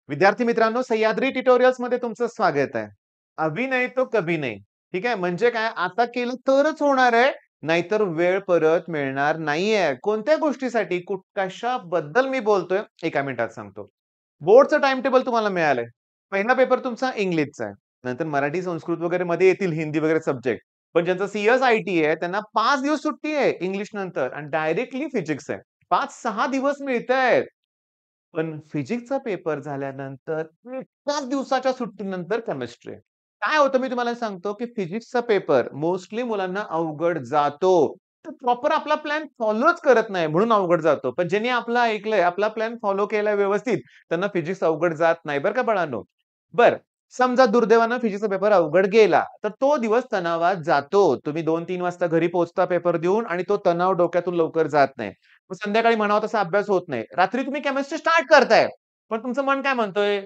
विद्यार्थी मित्रांनो, सह्याद्री ट्युटोरियल्स मध्ये तुमचं स्वागत आहे. अभी नाही तो कभी नाही. ठीक आहे. म्हणजे काय आता केलं तरच होणार आहे, नाहीतर वेळ परत मिळणार नाहीये. कोणत्या गोष्टीसाठी कशाबद्दल मी बोलतोय एका मिनिटात सांगतो. बोर्डचं टाइम टेबल तुम्हाला मिळालंय. पहिला पेपर तुमचा इंग्लिशचा आहे. नंतर मराठी, संस्कृत वगैरे मध्ये येतील हिंदी वगैरे सब्जेक्ट. पण ज्यांचं सीएस आयटी आहे त्यांना 5 दिवस सुट्टी आहे इंग्लिश नंतर आणि डायरेक्टली फिजिक्स आहे. 5-6 दिवस मिळतायत. पण फिजिक्सचा पेपर झाल्यानंतर एकाच दिवसाच्या सुट्टीनंतर केमिस्ट्री आहे. काय होतं मी तुम्हाला सांगतो, की फिजिक्सचा पेपर मोस्टली मुलांना अवघड जातो. तर प्रॉपर आपला प्लॅन फॉलोच करत नाही म्हणून अवघड जातो. पण ज्यांनी आपलं ऐकलंय, आपला प्लॅन फॉलो केलाय व्यवस्थित, त्यांना फिजिक्स अवघड जात नाही बरं का बाळांनो. बरं, समजा दुर्दैवानं फिजिक्सचा पेपर अवघड गेला, तर तो दिवस तणावात जातो. तुम्ही 2-3 वाजता घरी पोहोचता पेपर देऊन आणि तो तणाव डोक्यातून लवकर जात नाही. मग संध्याकाळी म्हणावा तसा अभ्यास होत नाही. रात्री तुम्ही केमिस्ट्री स्टार्ट करताय. पण तुमचं मन काय म्हणतंय,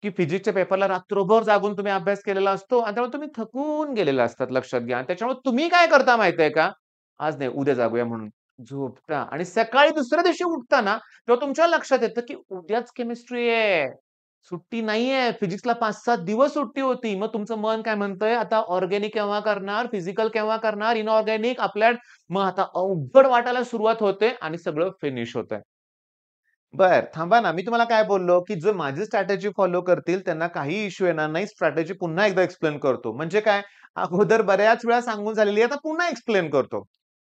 की फिजिक्सच्या पेपरला रात्रभर जागून तुम्ही अभ्यास केलेला असतो आणि त्यामुळे तुम्ही थकून गेलेला असतात लक्षात घ्या. आणि त्याच्यामुळे तुम्ही काय करता माहितीये का? आज नाही उद्या जागूया म्हणून झोपता आणि सकाळी दुसऱ्या दिवशी उठताना तेव्हा तुमच्या लक्षात येतं, की उद्याच केमिस्ट्री आहे. सुट्टी नाहीये. फिजिक्सला 5-7 दिवस सुट्टी होती. मग तुमचं मन काय म्हणतंय, आता ऑर्गेनिक केव्हा करणार? फिजिकल केव्हा करणार? Inorganic, applied. मग आता अवघड वाटायला सुरुवात होते आणि सगळं फिनिश होतंय. बरं, थांबा ना. मी तुम्हाला काय बोललो, की जो माझी स्ट्रॅटेजी फॉलो करतील त्यांना काही इश्यू येणार नाही. स्ट्रॅटेजी पुन्हा एकदा एक्सप्लेन करतो. म्हणजे काय, अगोदर बऱ्याच वेळा सांगून झालेली आहे. आता पुन्हा एक्सप्लेन करतो.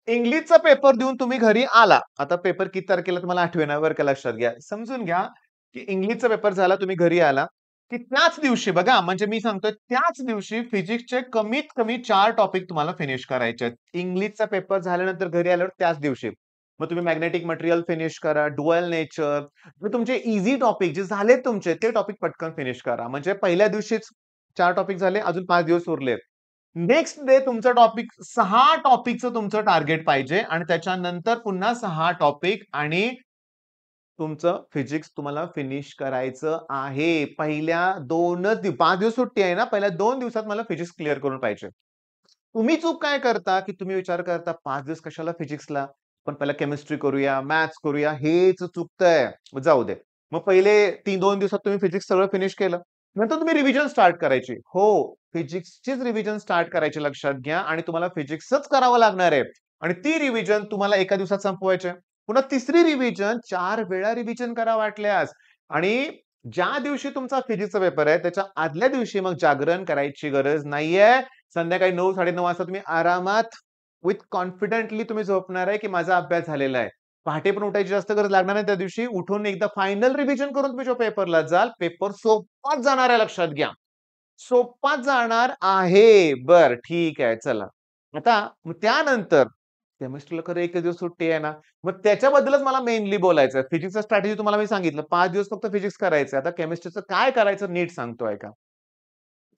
इंग्लिशचा पेपर देऊन तुम्ही घरी आला. आता पेपर किती तारखेला तुम्हाला आठवेना बरं का लक्षात घ्या. समजून घ्या, की इंग्लिशचा पेपर झाला, तुम्ही घरी आला, की त्याच दिवशी बघा म्हणजे मी सांगतोय त्याच दिवशी फिजिक्सचे कमीत कमी 4 टॉपिक तुम्हाला फिनिश करायचे आहेत. इंग्लिशचा पेपर झाल्यानंतर घरी आल्यावर त्याच दिवशी. मग तुम्ही मॅग्नेटिक मटेरियल फिनिश करा, ड्युअल नेचर. मग तुमचे ईझी टॉपिक जे झालेत तुमचे ते टॉपिक पटकन फिनिश करा. म्हणजे पहिल्या दिवशीच 4 टॉपिक झाले, अजून 5 दिवस उरलेत. नेक्स्ट डे तुमचं टॉपिक 6 टॉपिकचं तुमचं टार्गेट पाहिजे आणि त्याच्यानंतर पुन्हा 6 टॉपिक आणि तुमचं फिजिक्स तुम्हाला फिनिश करायचं आहे. पहिल्या 5 दिवस सुट्टी आहे ना, पहिल्या 2 दिवसात मला फिजिक्स क्लिअर करून पाहिजे. तुम्ही चूक काय करता, की तुम्ही विचार करता 5 दिवस कशाला फिजिक्सला? पण पहिला केमिस्ट्री करूया, मॅथ्स करूया, हेच चुकतंय. मग जाऊ दे. मग पहिले 2 दिवसात तुम्ही फिजिक्स सगळं फिनिश केलं. नंतर तुम्ही रिव्हिजन स्टार्ट करायची. हो, फिजिक्सचीच रिव्हिजन स्टार्ट करायची लक्षात घ्या आणि तुम्हाला फिजिक्सच करावं लागणार आहे. आणि ती रिव्हिजन तुम्हाला एका दिवसात संपवायची आहे. पुन्हा तिसरी रिव्हिजन 4 वेळा रिव्हिजन करा वाटल्यास आणि ज्या दिवशी तुमचा फिजिक्सचा पेपर आहे, त्याच्या आदल्या दिवशी मग जागरण करायची गरज नाहीये. संध्याकाळी 9-9:30 वाजता तुम्ही आरामात विथ कॉन्फिडेंटली तुम्ही झोपणार आहे, की माझा अभ्यास झालेला आहे. पहाटे पण उठायची जास्त गरज लागणार नाही त्या दिवशी. उठून एकदा फायनल रिव्हिजन करून तुम्ही जो पेपरला जाल, पेपर सोपाच जाणार आहे लक्षात घ्या. सोपाच जाणार आहे. बरं ठीक आहे चला. आता मग त्यानंतर केमिस्ट्रीला खरं 1 दिवस सुट्टी आहे ना, मग त्याच्याबद्दलच मला मेनली बोलायचं आहे. फिजिक्सचा स्ट्रॅटेजी तुम्हाला मी सांगितलं. 5 दिवस फक्त फिजिक्स करायचं आता केमिस्ट्रीचं काय करायचं नीट सांगतो ऐका.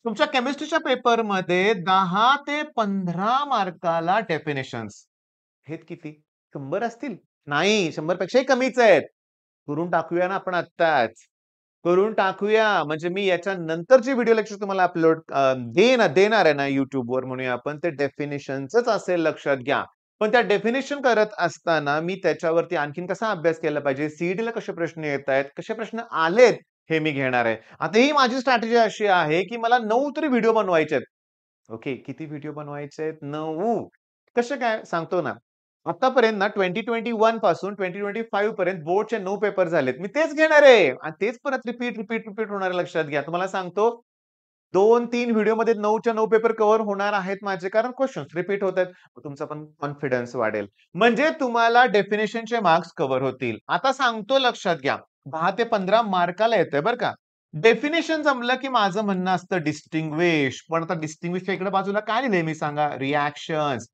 तुमच्या केमिस्ट्रीच्या पेपरमध्ये 10 ते 15 मार्काला डेफिनिशन्स. हे किती? 100 असतील? नाही, 100 पेक्षाही कमीच आहेत. करून टाकूया ना आपण आत्ताच. करून टाकूया. म्हणजे मी याच्या नंतरची व्हिडिओ लेक्चर तुम्हाला देणार आहे ना YouTubeवर म्हणूया आपण ते डेफिनिशनचंच असेल लक्षात घ्या. पण त्या डेफिनिशन करत असताना मी त्याच्यावरती आणखीन कसा अभ्यास केला पाहिजे, सीईटीला कसे प्रश्न येतायत, कसे प्रश्न आलेत, हे मी घेणार आहे. आता ही माझी स्ट्रॅटेजी अशी आहे, की मला 9 तरी व्हिडिओ बनवायचे आहेत. ओके, किती व्हिडिओ बनवायचे आहेत? 9. कसे काय? सांगतो ना. आतापर्यंत ना 2021 पासून 2025 पर्यंत बोर्डचे 9 पेपर झालेत. मी तेच घेणार आहे आणि तेच परत रिपीट होणार आहे लक्षात घ्या. तुम्हाला सांगतो 2-3 व्हिडिओमध्ये 9च्या 9 पेपर कव्हर होणार आहेत माझे कारण क्वेशन्स रिपीट होतायत. मग तुमचा पण कॉन्फिडन्स वाढेल. म्हणजे तुम्हाला डेफिनिशनचे मार्क्स कव्हर होतील. आता सांगतो लक्षात घ्या. 10 ते 15 मार्काला येतंय बरं का. डेफिनिशन जमलं की माझं म्हणणं असतं डिस्टिंग्विश. पण आता डिस्टिंग्विशच्या इकडे बाजूला काय लिहिलंय मी सांगा? Reactions.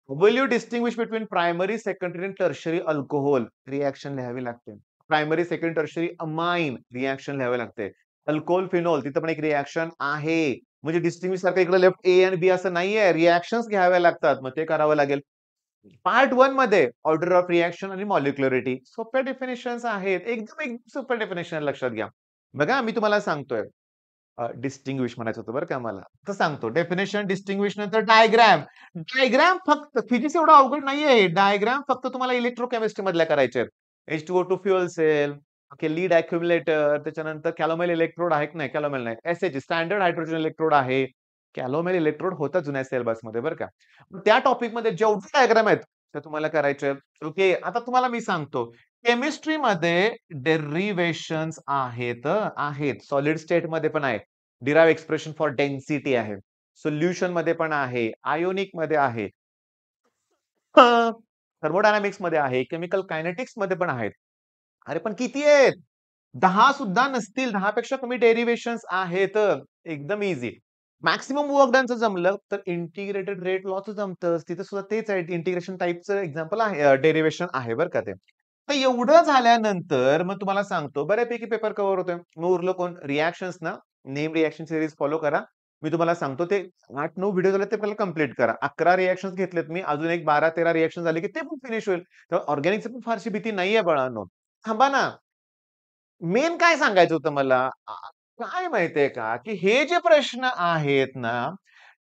Will you distinguish between primary, secondary आणि टर्शियरी अल्कोहोल? रिएक्शन लिहावी लागते. Primary, secondary, tertiary amine reaction लिहावे लागते. अल्कोहोल, फिनोल तिथं पण एक रिएक्शन आहे. म्हणजे डिस्टिंग्विश सारखं इकडे लेफ्ट ए आणि बी असं नाहीये. रिएक्शन्स घ्याव्या लागतात. मग ते करावं लागेल. पार्ट 1 मध्ये ऑर्डर ऑफ रिएक्शन आणि मॉलिक्युलरिटी सोप्या डेफिनिशन्स आहेत. एकदम सोप्या डेफिनिशन लक्षात घ्या. बघा मी तुम्हाला सांगतोय. डिस्टिंग्विश म्हणायचं होतं बरं का मला. तर सांगतो डेफिनिशन डिस्टिंग्विश नंतर डायग्राम. डायग्राम फक्त फिजिक्स एवढं अवघड नाहीये. डायग्राम फक्त तुम्हाला इलेक्ट्रोकेमिस्ट्री मधल्या करायचे आहेत. H2O2 fuel cell, okay, lead accumulator, त्याच्यानंतर कॅलोमेल इलेक्ट्रोड आहे की नाही, कॅलोमेल नाही, एसएच स्टँडर्ड हायड्रोजन इलेक्ट्रोड आहे. कॅलोमेल इलेक्ट्रोड होता जुन्या सिलेबसमध्ये बरं का. मग त्या टॉपिकमध्ये जेवढे डायग्राम आहेत, ते तुम्हाला करायचे आहेत. ओके, आता तुम्हाला मी सांगतो, केमिस्ट्रीमध्ये डेरिव्हेशन्स आहेत. सॉलिड स्टेटमध्ये पण आहे. डिराइव्ह एक्सप्रेशन फॉर डेन्सिटी आहे. सोल्युशनमध्ये पण आहे. आयोनिकमध्ये आहे. थर्मोडायनामिक्समध्ये आहे. केमिकल कायनेटिक्समध्ये पण आहेत. अरे पण किती आहेत? 10 सुद्धा नसतील. 10 पेक्षा कमी डेरिव्हेशन्स आहेत. एकदम ईझी. मॅक्सिमम वर्क डनचं जमलं तर इंटिग्रेटेड रेट लॉचं जमतं. तिथे सुद्धा तेच आहे. इंटिग्रेशन टाइपचं एक्झाम्पल आहे, डेरिव्हेशन आहे बरं का ते. तर एवढं झाल्यानंतर मग तुम्हाला सांगतो बऱ्यापैकी पेपर कव्हर होतोय. मग उरलं कोण? रिएक्शन्स ना. नेम रिएक्शन सीरीज फॉलो करा. मी तुम्हाला सांगतो ते 8-9 व्हिडिओ झाले ते पहिला कंप्लीट करा. 11 रिएक्शन्स घेतलेत मी. अजून एक 12-13 रिएक्शन झाले की ते पण फिनिश होईल. तर ऑर्गॅनिकची पण फारशी भीती नाहीये बाळांनो. थांबा ना. मेन काय सांगायचं होतं मला, काय माहितीये का, की हे जे प्रश्न आहेत ना,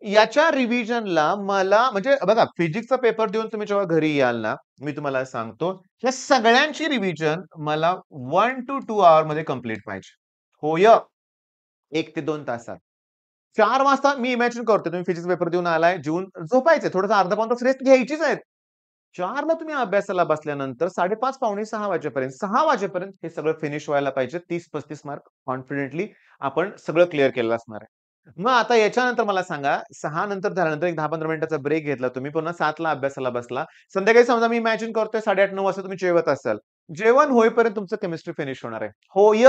याच्या रिव्हिजनला मला म्हणजे बघा फिजिक्सचा पेपर देऊन तुम्ही जेव्हा घरी याल ना, मी तुम्हाला सांगतो, या सगळ्यांची रिव्हिजन मला 1 to 2 मध्ये कंप्लीट पाहिजे. होय. 1 ते 2 तासात. 4 वाजता मी इमॅजिन करतोय तुम्ही फिजिक्स पेपर देऊन आलाय, जेवून झोपायचंय. थोडंसं अर्धा पाऊण तास रेस्ट घ्यायचीच आहे. 4ला तुम्ही अभ्यासाला बसल्यानंतर 5:30 पावणे 6 वाजेपर्यंत 6 वाजेपर्यंत हे सगळं फिनिश व्हायला पाहिजे. 30-35 मार्क कॉन्फिडेंटली आपण सगळं क्लिअर केलेलं असणार आहे. मग आता याच्यानंतर मला सांगा 6 नंतर झाल्यानंतर एक 10-15 मिनिटाचा ब्रेक घेतला तुम्ही पुन्हा 7ला अभ्यासाला बसला. संध्याकाळी समजा मी इमॅजिन करतोय 8:30-9 वाजता तुम्ही जेवत असाल. जेवण होईपर्यंत तुमचं केमिस्ट्री फिनिश होणार आहे. होय.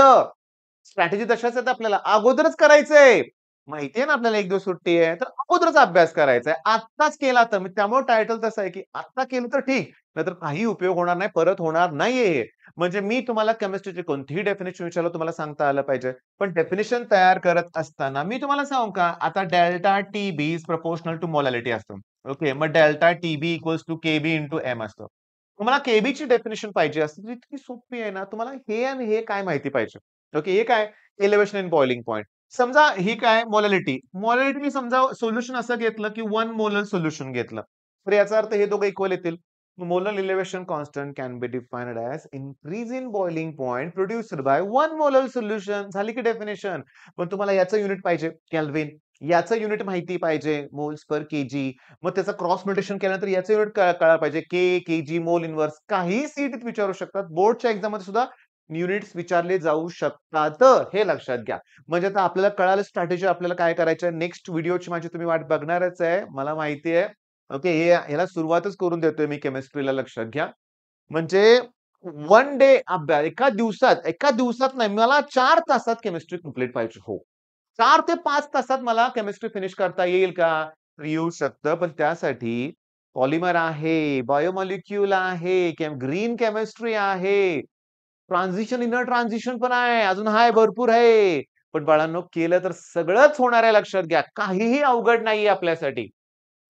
स्ट्रॅटेजी तशाच आहेत आपल्याला. अगोदरच करायचंय. माहितीये ना आपल्याला 1 दिवस सुट्टी आहे, तर अगोदरच अभ्यास करायचा आहे. आत्ताच केला तर त्यामुळे टायटल तसं आहे, की आत्ता केलं तर ठीक, नाहीतर काही उपयोग होणार नाही, परत होणार नाहीये हे. म्हणजे मी तुम्हाला केमिस्ट्रीची कोणतीही डेफिनिशन विचारलं तुम्हाला सांगता आलं पाहिजे. पण डेफिनिशन तयार करत असताना मी तुम्हाला सांगू का, आता delta T B is proportional to molality असतं. ओके, मग delta T B equals to K B into M असतं. तुम्हाला केबीची डेफिनिशन पाहिजे असते, तर इतकी सोपी आहे ना, तुम्हाला हे आणि हे काय माहिती पाहिजे. ओके, हे काय? Elevation in boiling point. समजा ही काय मोलॅलिटी. मोलॅलिटी मी समजा सोल्युशन असं घेतलं, की 1 मोलर सोल्युशन घेतलं. तर याचा अर्थ हे दोघं इक्वल येतील. Molar elevation constant can be defined as increase in boiling point produced by 1 molar solution. झाली की डेफिनिशन. पण तुम्हाला याचं युनिट पाहिजे केल्व्हिन. याचं युनिट माहिती पाहिजे मोल्स पर केजी. मग त्याचं क्रॉस म्युटेशन केल्यानंतर याचं युनिट कळायला पाहिजे. केजी, मोल इन्व्हर्स. काहीही सीईटीत विचारू शकतात. बोर्डच्या एक्झाममध्ये सुद्धा युनिट्स विचारले जाऊ शकतात. हे लक्षात घ्या. म्हणजे आता आपल्याला कळालं स्ट्रॅटेजी आपल्याला काय करायचं आहे. नेक्स्ट व्हिडिओची माझी तुम्ही वाट बघणारच आहे. मला माहिती आहे. ओके, ह्याला सुरुवातच करून देतोय मी केमिस्ट्रीला लक्षात घ्या. म्हणजे 1 डे अभ्यास एका दिवसात नाही मला 4 तासात केमिस्ट्री कंप्लीट पाहिजे. हो. 4 ते 5 तासात मला केमिस्ट्री फिनिश करता येईल का? तर येऊ शकतं. पण त्यासाठी पॉलिमर आहे, बायोमॉलिक्यूल आहे, ग्रीन केमिस्ट्री आहे. ट्रान्झिशन, इनर ट्रान्झिशन पण आहे. अजून आहे, भरपूर आहे. पण बाळांनो केलं तर सगळंच होणार आहे लक्षात घ्या. काहीही अवघड नाहीये आपल्यासाठी.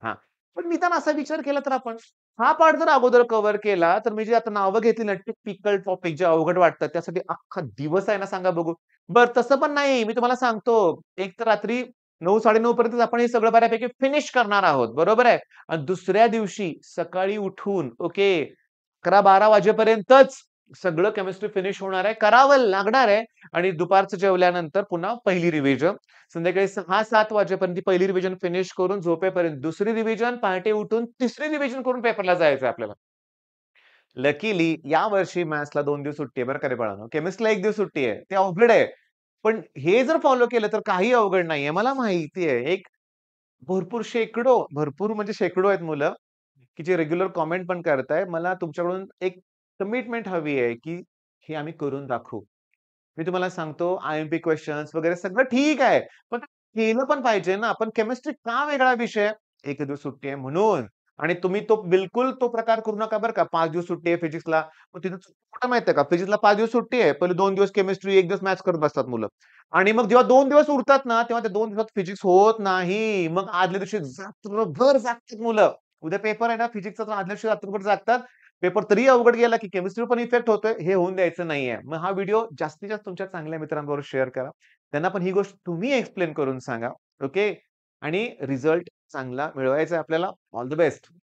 हां. पण निदान असा विचार केला तर आपण हा पार्ट जर अगोदर कव्हर केला, तर मी जी आता नावं घेतली ना टिपिकल टॉपिक जे अवघड वाटतात त्यासाठी अख्खा दिवस आहे ना सांगा बघू. बरं तसं पण नाही. मी तुम्हाला सांगतो, एक तर रात्री 9-9:30 पर्यंतच आपण हे सगळं बऱ्यापैकी फिनिश करणार आहोत. बरोबर आहे. आणि दुसऱ्या दिवशी सकाळी उठून ओके 11-12 वाजेपर्यंतच सगळं केमिस्ट्री फिनिश होणार आहे. करावं लागणार आहे आणि दुपारचं जेवल्यानंतर पुन्हा पहिली रिव्हिजन. संध्याकाळी 6-7 वाजेपर्यंत ती पहिली रिव्हिजन फिनिश करून झोपेपर्यंत दुसरी रिव्हिजन, पहाटे उठून तिसरी रिव्हिजन करून पेपरला जायचं आपल्याला. लकीली यावर्षी मॅथ्सला 2 दिवस सुट्टी आहे बरं का रे बाळांनो. केमिस्ट्रीला 1 दिवस सुट्टी आहे. ते अवघड आहे. पण हे जर फॉलो केलं तर काही अवघड नाहीये. मला माहिती आहे. भरपूर म्हणजे शेकडो आहेत मुलं, की जे रेग्युलर कमेंट पण करताय. मला तुमच्याकडून एक कमिटमेंट हवी आहे, की हे आम्ही करून दाखवू. मी तुम्हाला सांगतो आय-एम-पी क्वेशन्स वगैरे सगळं ठीक आहे. पण केलं पण पाहिजे ना. आपण केमिस्ट्री का वेगळा विषय? 1 दिवस सुट्टी आहे म्हणून. आणि तुम्ही तो बिलकुल तो प्रकार करू नका बरं का. 5 दिवस सुट्टी आहे फिजिक्सला. मग तिथं कुठं माहिती आहे का? फिजिक्सला 5 दिवस सुट्टी आहे. पहिले 2 दिवस केमिस्ट्री, 1 दिवस मॅथ्स करत बसतात मुलं. आणि मग जेव्हा 2 दिवस उरतात ना, तेव्हा त्या 2 दिवसात फिजिक्स होत नाही. मग आदल्या दिवशी रात्रभर जागतात मुलं. उद्या पेपर आहे ना फिजिक्सचा तर आदल्या दिवशी रात्रभर जागतात. पेपर तरी अवघड गेला, की केमिस्ट्री पण इफेक्ट होतोय. हे होऊन द्यायचं नाहीये. मग हा व्हिडिओ जास्तीत जास्त तुमच्या चांगल्या मित्रांबरोबर शेअर करा. त्यांना पण ही गोष्ट तुम्ही एक्सप्लेन करून सांगा. ओके. आणि रिझल्ट चांगला मिळवायचा आहे आपल्याला. All the best.